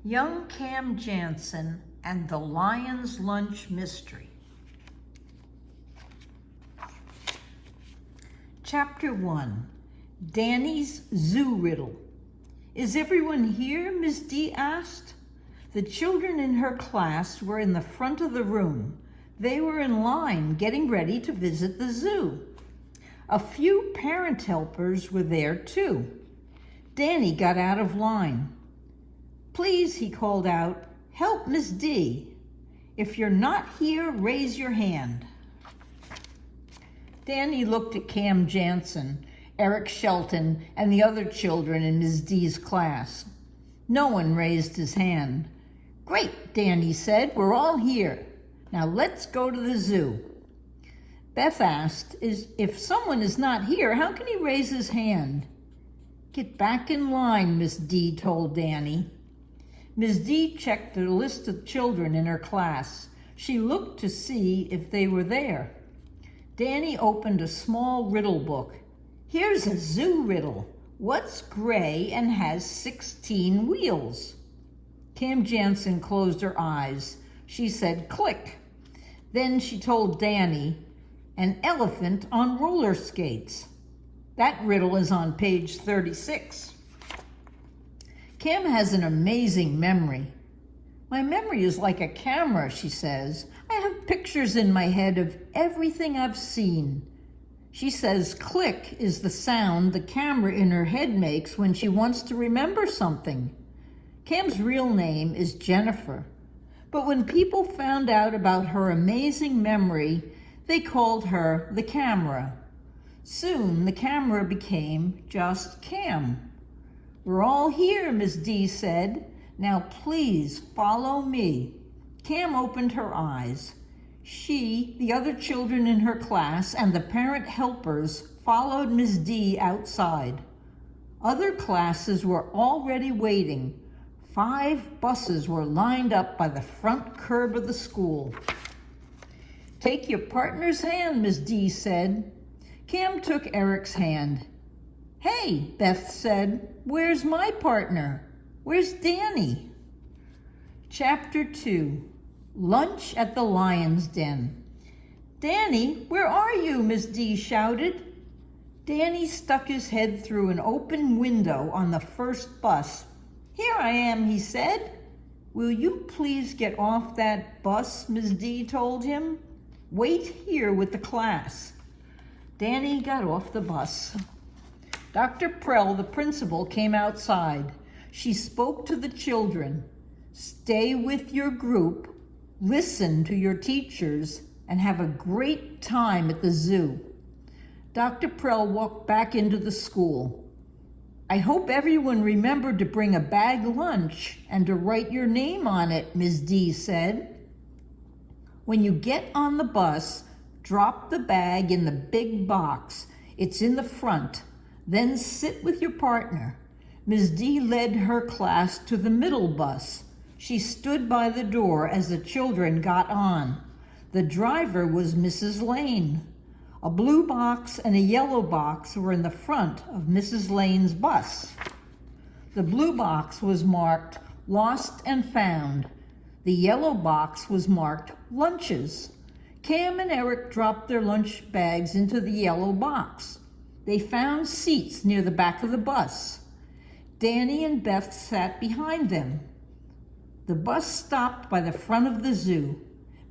Young Cam Jansen and the Lion's Lunch Mystery. Chapter 1, Danny's Zoo Riddle. Is everyone here? Miss D asked. The children in her class were in the front of the room. They were in line getting ready to visit the zoo. A few parent helpers were there too. Danny got out of line. Please, he called out, help Miss D. If you're not here, raise your hand. Danny looked at Cam Jansen, Eric Shelton, and the other children in Miss D's class. No one raised his hand. Great, Danny said, we're all here. Now let's go to the zoo. Beth asked, if someone is not here, how can he raise his hand? Get back in line, Miss D told Danny. Miss D checked the list of children in her class. She looked to see if they were there. Danny opened a small riddle book. Here's a zoo riddle. What's gray and has 16 wheels? Cam Jansen closed her eyes. She said, click. Then she told Danny, an elephant on roller skates. That riddle is on page 36. Cam has an amazing memory. My memory is like a camera, she says. I have pictures in my head of everything I've seen. She says click is the sound the camera in her head makes when she wants to remember something. Cam's real name is Jennifer, but when people found out about her amazing memory, they called her the camera. Soon the camera became just Cam. We're all here, Miss D said. Now please follow me. Cam opened her eyes. She, the other children in her class, and the parent helpers followed Miss D outside. Other classes were already waiting. 5 buses were lined up by the front curb of the school. Take your partner's hand, Miss D said. Cam took Eric's hand. Hey, Beth said, where's my partner? Where's Danny? Chapter 2, Lunch at the Lion's Den. Danny, where are you? Miss D shouted. Danny stuck his head through an open window on the first bus. Here I am, he said. Will you please get off that bus? Miss D told him. Wait here with the class. Danny got off the bus. Dr. Prell, the principal, came outside. She spoke to the children. Stay with your group, listen to your teachers, and have a great time at the zoo. Dr. Prell walked back into the school. I hope everyone remembered to bring a bag lunch and to write your name on it, Ms. D said. When you get on the bus, drop the bag in the big box. It's in the front. Then sit with your partner. Ms. D led her class to the middle bus. She stood by the door as the children got on. The driver was Mrs. Lane. A blue box and a yellow box were in the front of Mrs. Lane's bus. The blue box was marked Lost and Found. The yellow box was marked Lunches. Cam and Eric dropped their lunch bags into the yellow box. They found seats near the back of the bus. Danny and Beth sat behind them. The bus stopped by the front of the zoo.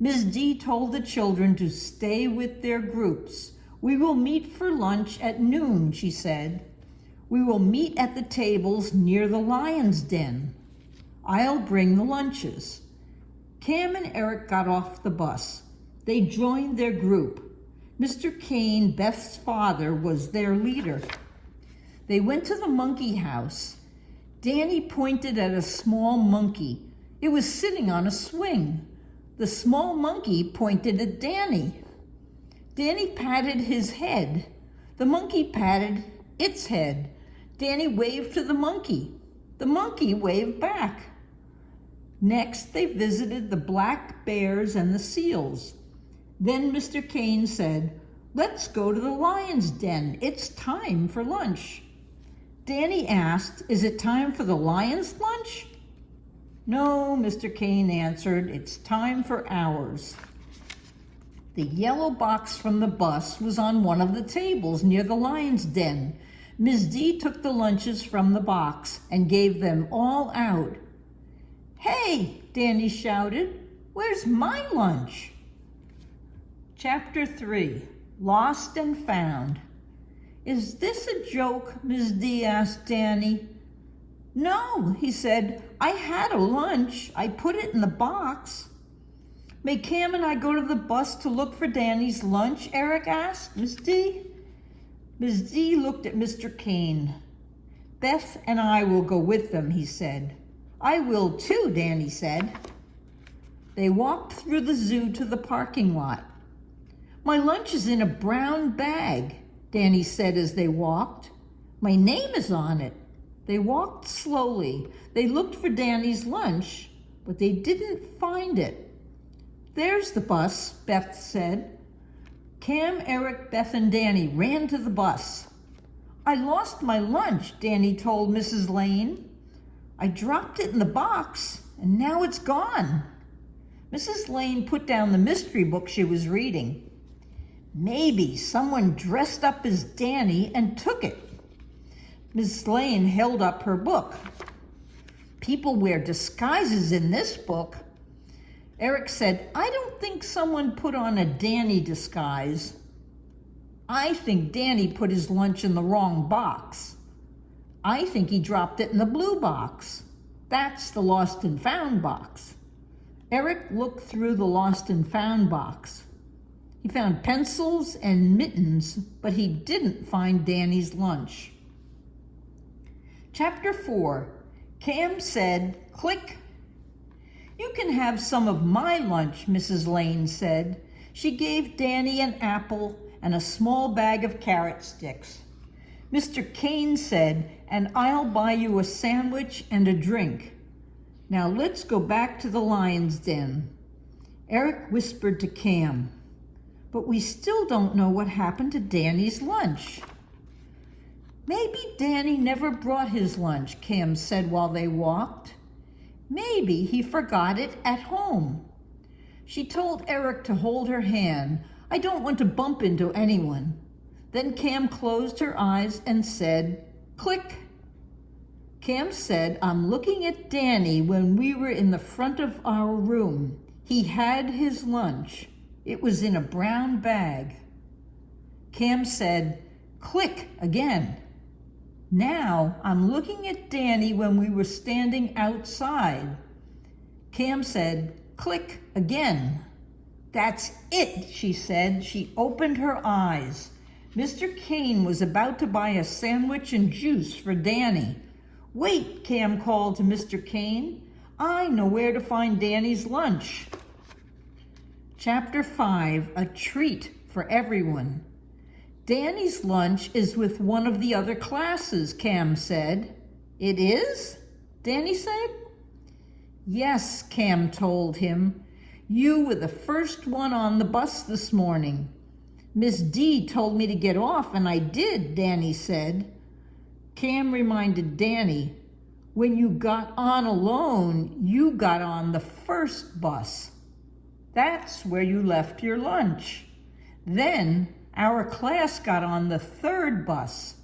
Ms. D told the children to stay with their groups. We will meet for lunch at noon, she said. We will meet at the tables near the lion's den. I'll bring the lunches. Cam and Eric got off the bus. They joined their group. Mr. Kane, Beth's father, was their leader. They went to the monkey house. Danny pointed at a small monkey. It was sitting on a swing. The small monkey pointed at Danny. Danny patted his head. The monkey patted its head. Danny waved to the monkey. The monkey waved back. Next, they visited the black bears and the seals. Then Mr. Kane said, let's go to the lion's den. It's time for lunch. Danny asked, is it time for the lion's lunch? No, Mr. Kane answered, it's time for ours. The yellow box from the bus was on one of the tables near the lion's den. Ms. D took the lunches from the box and gave them all out. Hey, Danny shouted, where's my lunch? Chapter 3, Lost and Found. Is this a joke? Ms. D asked Danny. No, he said, I had a lunch. I put it in the box. May Cam and I go to the bus to look for Danny's lunch? Eric asked Ms. D. Ms. D looked at Mr. Kane. Beth and I will go with them, he said. I will too, Danny said. They walked through the zoo to the parking lot. My lunch is in a brown bag, Danny said as they walked. My name is on it. They walked slowly. They looked for Danny's lunch, but they didn't find it. There's the bus, Beth said. Cam, Eric, Beth, and Danny ran to the bus. I lost my lunch, Danny told Mrs. Lane. I dropped it in the box, and now it's gone. Mrs. Lane put down the mystery book she was reading. Maybe someone dressed up as Danny and took it. Mrs. Lane held up her book. People wear disguises in this book. Eric said, I don't think someone put on a Danny disguise. I think Danny put his lunch in the wrong box. I think he dropped it in the blue box. That's the lost and found box. Eric looked through the lost and found box. He found pencils and mittens, but he didn't find Danny's lunch. Chapter 4, Cam said, click. You can have some of my lunch, Mrs. Lane said. She gave Danny an apple and a small bag of carrot sticks. Mr. Kane said, and I'll buy you a sandwich and a drink. Now let's go back to the lion's den. Eric whispered to Cam, but we still don't know what happened to Danny's lunch. Maybe Danny never brought his lunch, Cam said while they walked. Maybe he forgot it at home. She told Eric to hold her hand. I don't want to bump into anyone. Then Cam closed her eyes and said, click. Cam said, I'm looking at Danny when we were in the front of our room. He had his lunch. It was in a brown bag. Cam said, click again. Now I'm looking at Danny when we were standing outside. Cam said, click again. That's it, she said. She opened her eyes. Mr. Kane was about to buy a sandwich and juice for Danny. Wait, Cam called to Mr. Kane. I know where to find Danny's lunch. Chapter 5, A Treat for Everyone. Danny's lunch is with one of the other classes, Cam said. It is? Danny said. Yes, Cam told him. You were the first one on the bus this morning. Miss D told me to get off, and I did, Danny said. Cam reminded Danny, when you got on alone, you got on the first bus. That's where you left your lunch. Then our class got on the third bus.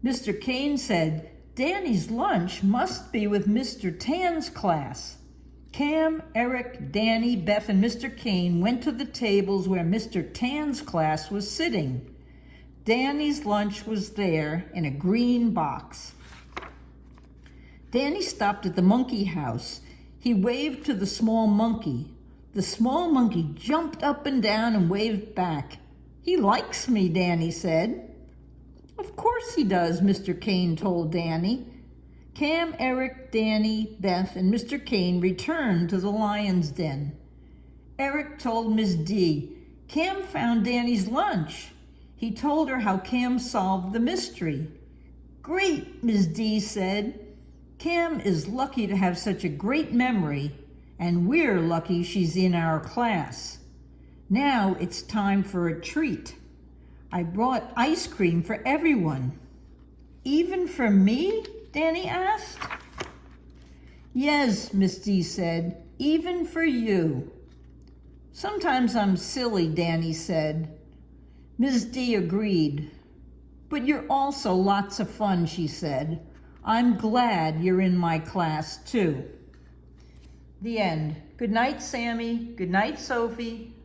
Mr. Kane said, Danny's lunch must be with Mr. Tan's class. Cam, Eric, Danny, Beth, and Mr. Kane went to the tables where Mr. Tan's class was sitting. Danny's lunch was there in a green box. Danny stopped at the monkey house. He waved to the small monkey. The small monkey jumped up and down and waved back. He likes me, Danny said. Of course he does, Mr. Kane told Danny. Cam, Eric, Danny, Beth, and Mr. Kane returned to the lion's den. Eric told Miss D, Cam found Danny's lunch. He told her how Cam solved the mystery. Great, Miss D said. Cam is lucky to have such a great memory, and we're lucky she's in our class. Now it's time for a treat. I brought ice cream for everyone. Even for me? Danny asked. Yes, Miss D said, even for you. Sometimes I'm silly, Danny said. Miss D agreed. But you're also lots of fun, she said. I'm glad you're in my class, too. The end. Good night, Sammy. Good night, Sophie.